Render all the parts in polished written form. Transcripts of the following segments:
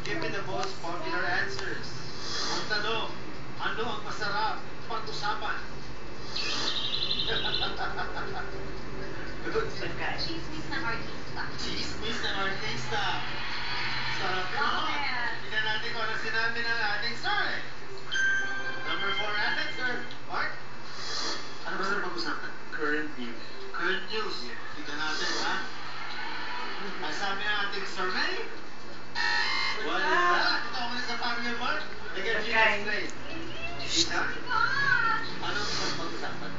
Give me the most popular answers. Ang tanong, ano ang masarap pag-usapan? Good. Chismis ng artista. Chismis ng artista. Sarap mo. Tingnan natin kung ano sinabi ng ating survey. Number 4 answer. Mark? Ano ba sa pag-usapan? Current news. Current news. Tingnan natin, ha? Ang sabi ng ating survey? Wala. Ito ako sa family, Mark. Again, you explain. Isa? Ano ba pag-usapan?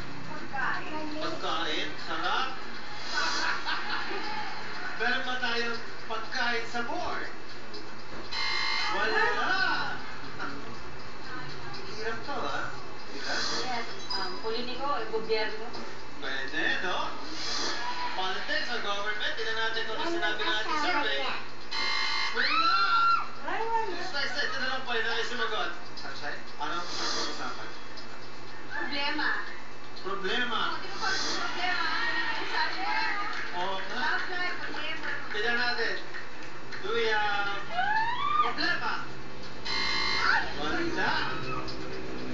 Pagkain. Sarap. Meron ba tayong pagkain sa board? Wala. Hirap to, ha? Hirap? Yes, politiko, gobyerno. Pwede, no? Politics or government, tignan natin kung ano sinabi ng ating survey. Wala! Just like said, ito na lang po, yun ang sumagot. Sunshine? Ano ang pag-usapan? Problema. Problema. Di ba pag problema? Ang sabi, Oo nga. love life, whatever. Tignan natin. Do we have problema? Wala.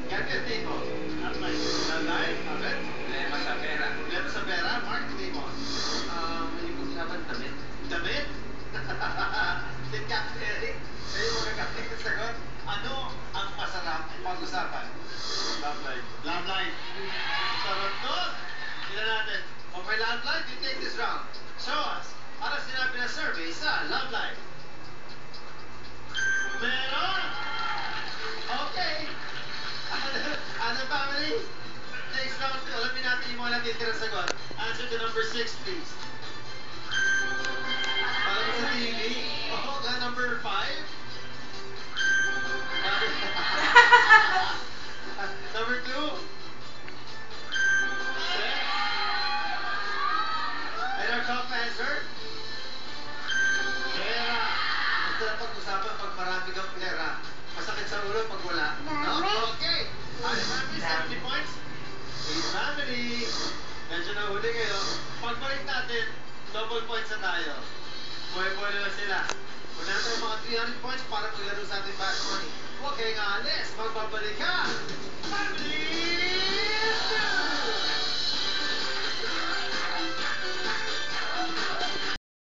Yan yung tingin mo. Lalay? Abet? Problema sa pera. Problema sa pera? Mark, tingin mo. Yung pag-usapan damit. Damit? Si Captain Eric. Sa'yo mga kapatid na sagot. Ano ang masarap pag-usapan? Love life. Love life. Sarap to. Tignan natin. Okay, love life, you take this round. Show us. Ano sinabi na survey sa love life? Meron! Okay. Ano family? Next round, alamin natin yung mga natitira sagot. Answer to number 6, please. Para mo sa TV. Oh, number 5. Number 2. And our top answer? Pera. Ang sarap pag-usapan pag marami kang pera. Masakit sa ulo pag wala. No? Okay. Ano family, 70 points? Please family. Medyo nahuli kayo. Pagbalik natin, double points na tayo. Buhay-buhay na sila. Kung natin ang mga 300 points para maglaro sa ating back money. Huwag kayong aalis. Magbabalik ka. Family!